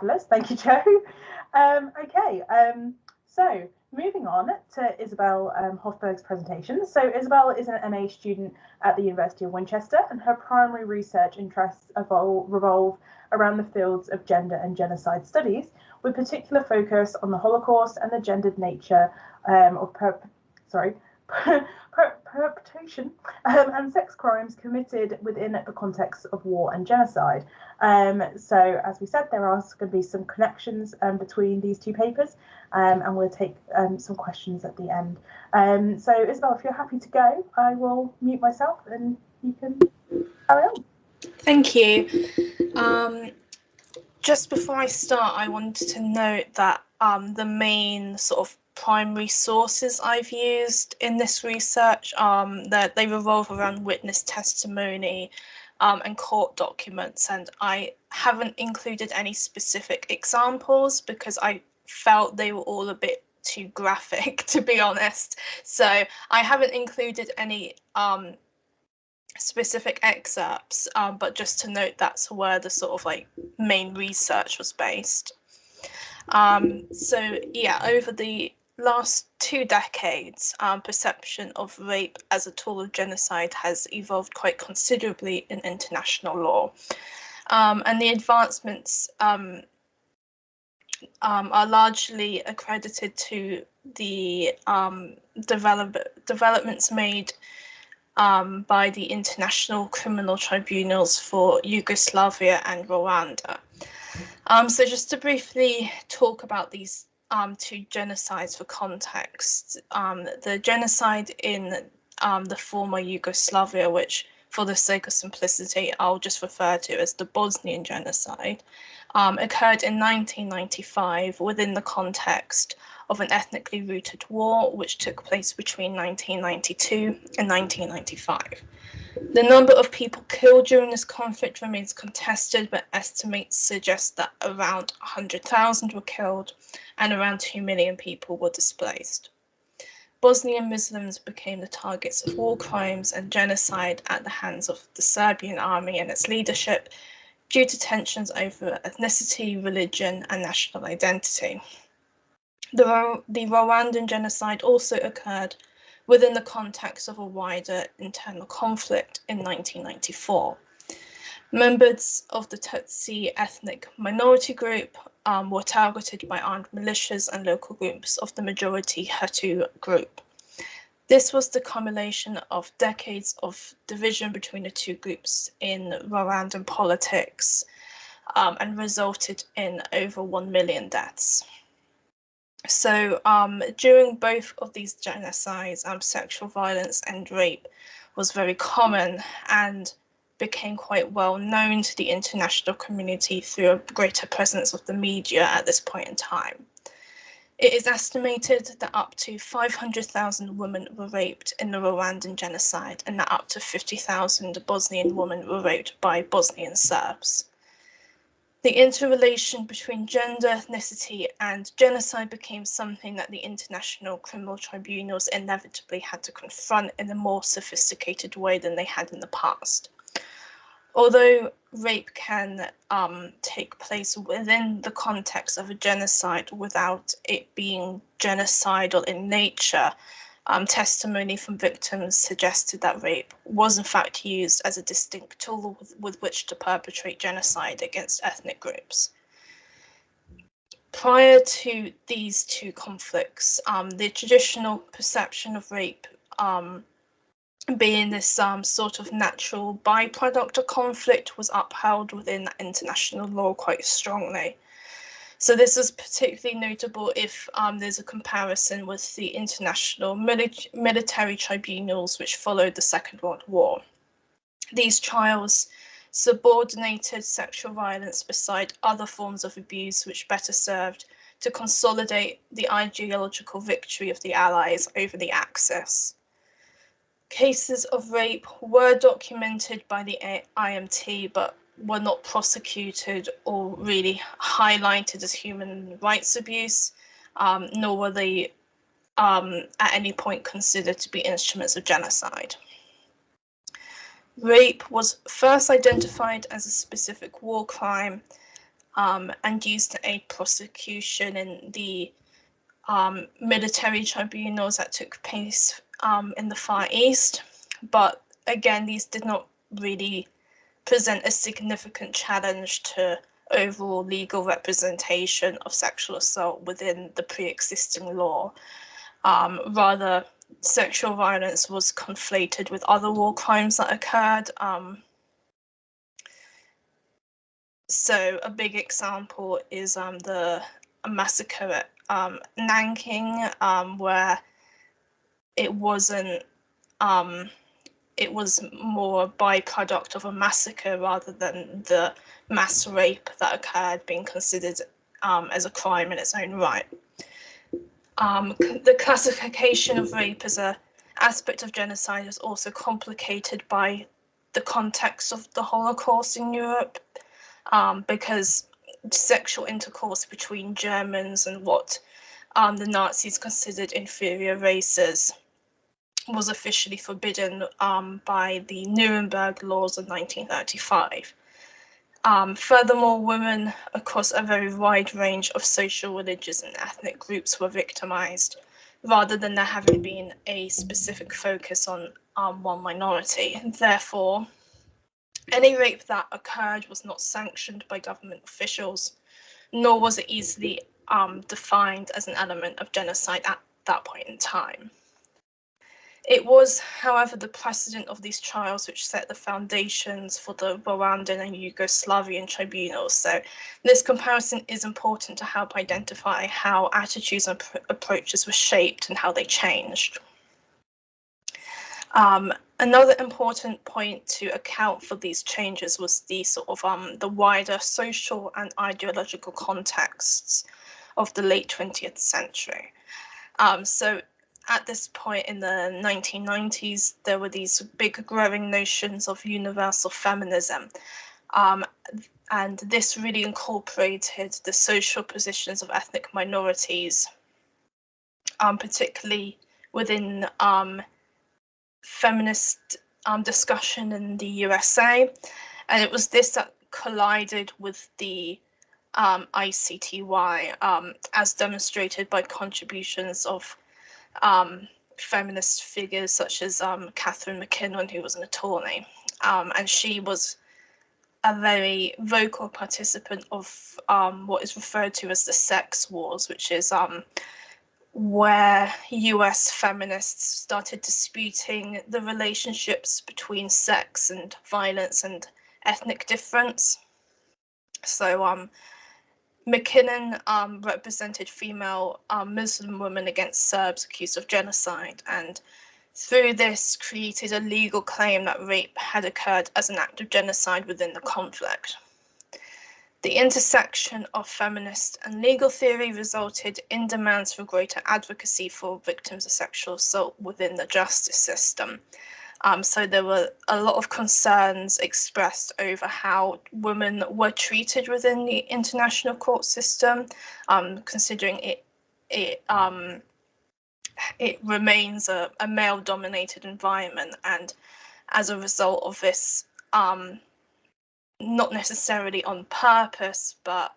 Fabulous, thank you, Joe. Okay, so moving on to Isabelle Hofberg's presentation. So Isabelle is an MA student at the University of Winchester, and her primary research interests revolve around the fields of gender and genocide studies, with particular focus on the Holocaust and the gendered nature of perpetration and sex crimes committed within the context of war and genocide. So, as we said, there are going to be some connections between these two papers, and we'll take some questions at the end. So, Isabelle, if you're happy to go, I will mute myself and you can carry on. Thank you. Just before I start, I wanted to note that the main sort of primary sources I've used in this research, that they revolve around witness testimony and court documents, and I haven't included any specific examples because I felt they were all a bit too graphic, to be honest. So I haven't included any specific excerpts, but just to note that's where the sort of like main research was based. So yeah, over the last 2 decades, perception of rape as a tool of genocide has evolved quite considerably in international law, and the advancements are largely accredited to the developments made by the International Criminal Tribunals for Yugoslavia and Rwanda. So just to briefly talk about these 2 genocides for context, the genocide in the former Yugoslavia, which for the sake of simplicity, I'll just refer to as the Bosnian genocide, occurred in 1995 within the context of an ethnically rooted war, which took place between 1992 and 1995. The number of people killed during this conflict remains contested, but estimates suggest that around 100,000 were killed and around 2 million people were displaced. Bosnian Muslims became the targets of war crimes and genocide at the hands of the Serbian army and its leadership due to tensions over ethnicity, religion, and national identity. The Rwandan genocide also occurred within the context of a wider internal conflict in 1994. Members of the Tutsi ethnic minority group were targeted by armed militias and local groups of the majority Hutu group. This was the culmination of decades of division between the 2 groups in Rwandan politics, and resulted in over 1 million deaths. So during both of these genocides, sexual violence and rape was very common and became quite well known to the international community through a greater presence of the media at this point in time. It is estimated that up to 500,000 women were raped in the Rwandan genocide, and that up to 50,000 Bosnian women were raped by Bosnian Serbs. The interrelation between gender, ethnicity, and genocide became something that the International Criminal Tribunals inevitably had to confront in a more sophisticated way than they had in the past. Although rape can take place within the context of a genocide without it being genocidal in nature, testimony from victims suggested that rape was in fact used as a distinct tool with which to perpetrate genocide against ethnic groups. Prior to these 2 conflicts, the traditional perception of rape being this sort of natural byproduct of conflict was upheld within international law quite strongly. So this is particularly notable if there's a comparison with the international military tribunals which followed the Second World War. These trials subordinated sexual violence beside other forms of abuse which better served to consolidate the ideological victory of the Allies over the Axis. Cases of rape were documented by the IMT, but were not prosecuted or really highlighted as human rights abuse, nor were they at any point considered to be instruments of genocide. Rape was first identified as a specific war crime and used to aid prosecution in the military tribunals that took place in the Far East. But again, these did not really present a significant challenge to overall legal representation of sexual assault within the pre-existing law. Rather, sexual violence was conflated with other war crimes that occurred. So a big example is the massacre at Nanking, where it wasn't it was more a byproduct of a massacre rather than the mass rape that occurred being considered as a crime in its own right. The classification of rape as an aspect of genocide is also complicated by the context of the Holocaust in Europe, because sexual intercourse between Germans and what the Nazis considered inferior races was officially forbidden by the Nuremberg laws of 1935. Furthermore, women across a very wide range of social, religious, and ethnic groups were victimized, rather than there having been a specific focus on one minority. Therefore, any rape that occurred was not sanctioned by government officials, nor was it easily defined as an element of genocide at that point in time. It was, however, the precedent of these trials which set the foundations for the Rwandan and Yugoslavian tribunals. So this comparison is important to help identify how attitudes and approaches were shaped and how they changed. Another important point to account for these changes was the sort of the wider social and ideological contexts of the late 20th century. So at this point in the 1990s, there were these big growing notions of universal feminism. And this really incorporated the social positions of ethnic minorities, particularly within feminist discussion in the USA. And it was this that collided with the ICTY, as demonstrated by contributions of feminist figures such as Catherine McKinnon, who was an attorney, and she was a very vocal participant of what is referred to as the sex wars, which is where US feminists started disputing the relationships between sex and violence and ethnic difference. So McKinnon represented female Muslim women against Serbs accused of genocide, and through this created a legal claim that rape had occurred as an act of genocide within the conflict. The intersection of feminist and legal theory resulted in demands for greater advocacy for victims of sexual assault within the justice system. So there were a lot of concerns expressed over how women were treated within the international court system, considering it remains a male-dominated environment, and as a result of this, not necessarily on purpose, but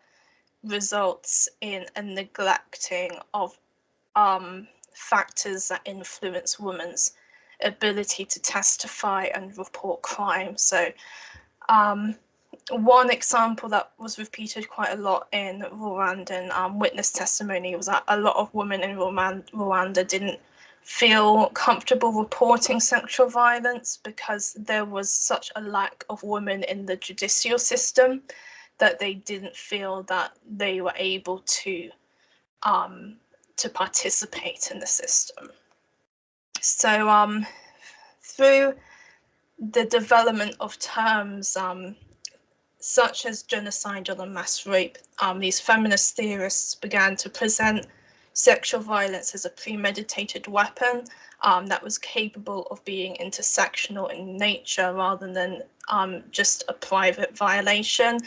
results in a neglecting of factors that influence women's ability to testify and report crime. So one example that was repeated quite a lot in Rwandan witness testimony was that a lot of women in Rwanda didn't feel comfortable reporting sexual violence because there was such a lack of women in the judicial system that they didn't feel that they were able to participate in the system. So through the development of terms such as genocidal and mass rape, these feminist theorists began to present sexual violence as a premeditated weapon that was capable of being intersectional in nature rather than just a private violation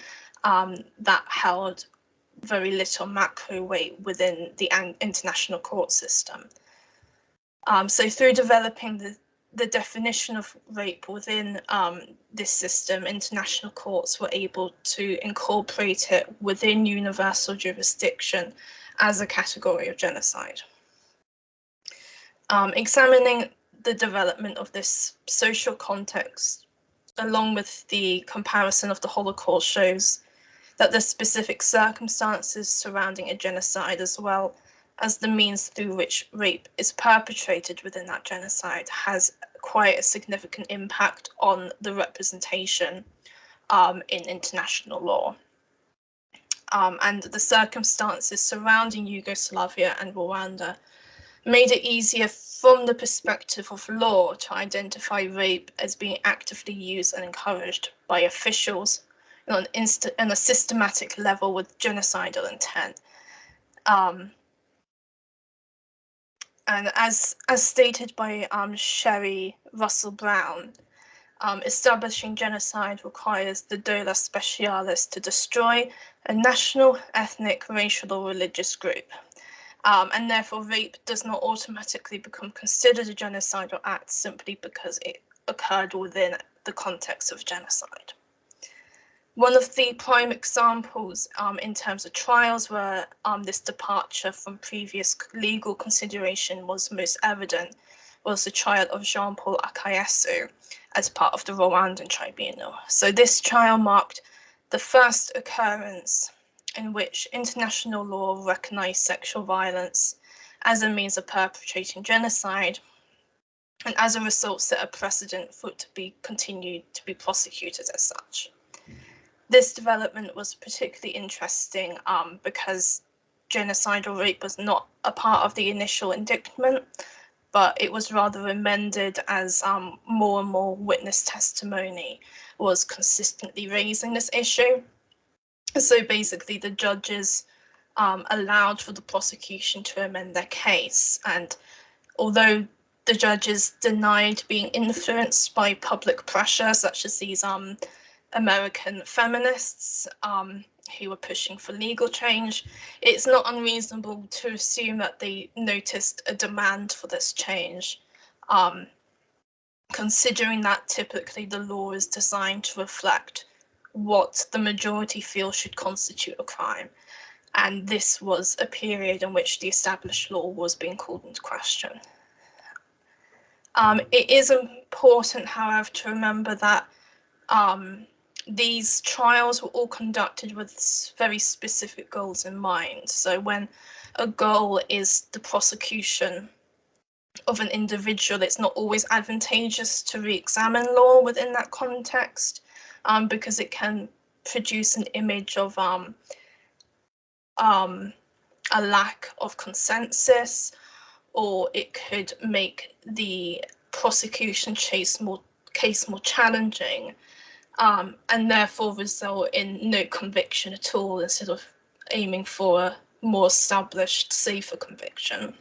that held very little macro weight within the international court system. So through developing the definition of rape within this system, international courts were able to incorporate it within universal jurisdiction as a category of genocide. Examining the development of this social context, along with the comparison of the Holocaust, shows that the specific circumstances surrounding a genocide, as well as the means through which rape is perpetrated within that genocide, has quite a significant impact on the representation in international law. And the circumstances surrounding Yugoslavia and Rwanda made it easier from the perspective of law to identify rape as being actively used and encouraged by officials on a systematic level with genocidal intent. And as stated by Sherry Russell Brown, establishing genocide requires the dola specialis to destroy a national, ethnic, racial, or religious group. And therefore, rape does not automatically become considered a genocidal act simply because it occurred within the context of genocide. One of the prime examples in terms of trials where this departure from previous legal consideration was most evident was the trial of Jean-Paul Akayesu as part of the Rwandan tribunal. So this trial marked the first occurrence in which international law recognized sexual violence as a means of perpetrating genocide, and as a result set a precedent for it to be continued to be prosecuted as such. This development was particularly interesting because genocidal rape was not a part of the initial indictment, but it was rather amended as more and more witness testimony was consistently raising this issue. So basically, the judges allowed for the prosecution to amend their case, and although the judges denied being influenced by public pressure, such as these American feminists who were pushing for legal change, it's not unreasonable to assume that they noticed a demand for this change, considering that typically the law is designed to reflect what the majority feel should constitute a crime. And this was a period in which the established law was being called into question. It is important, however, to remember that these trials were all conducted with very specific goals in mind. So when a goal is the prosecution of an individual, it's not always advantageous to re-examine law within that context, because it can produce an image of a lack of consensus, or it could make the prosecution case more challenging, and therefore result in no conviction at all, instead of aiming for a more established, safer conviction.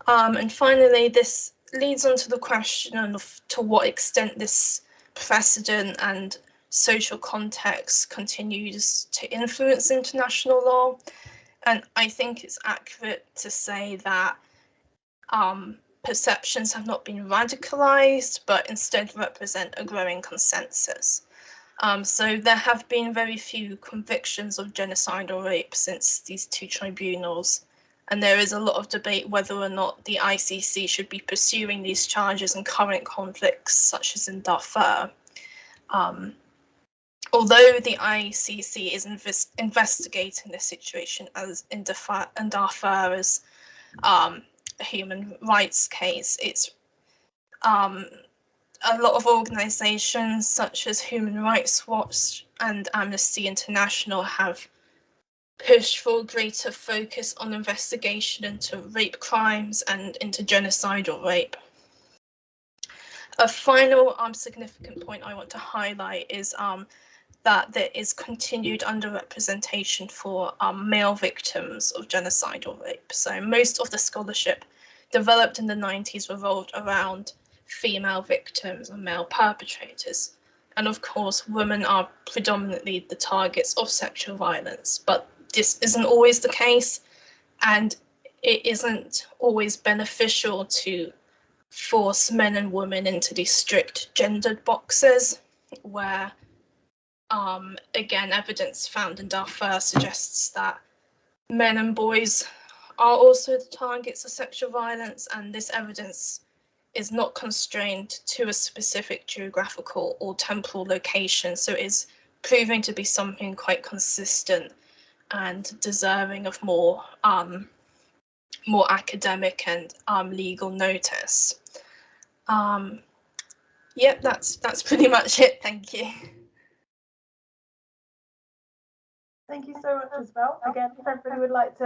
And finally, this leads on to the question of to what extent this precedent and social context continues to influence international law. And I think it's accurate to say that perceptions have not been radicalized, but instead represent a growing consensus. So there have been very few convictions of genocidal rape since these two tribunals, and there is a lot of debate whether or not the ICC should be pursuing these charges in current conflicts, such as in Darfur. Although the ICC is investigating the situation as in Darfur as a human rights case, it's a lot of organizations such as Human Rights Watch and Amnesty International have pushed for greater focus on investigation into rape crimes and into genocidal rape. A final significant point I want to highlight is that there is continued underrepresentation for male victims of genocidal rape. So most of the scholarship developed in the 90s revolved around female victims and male perpetrators. And of course, women are predominantly the targets of sexual violence, but this isn't always the case, and it isn't always beneficial to force men and women into these strict gendered boxes where, again, evidence found in Darfur suggests that men and boys are also the targets of sexual violence, and this evidence is not constrained to a specific geographical or temporal location, so it is proving to be something quite consistent and deserving of more academic and legal notice. Yep, that's pretty much it. Thank you. Thank you so much, Isabelle. Again, if everybody would like to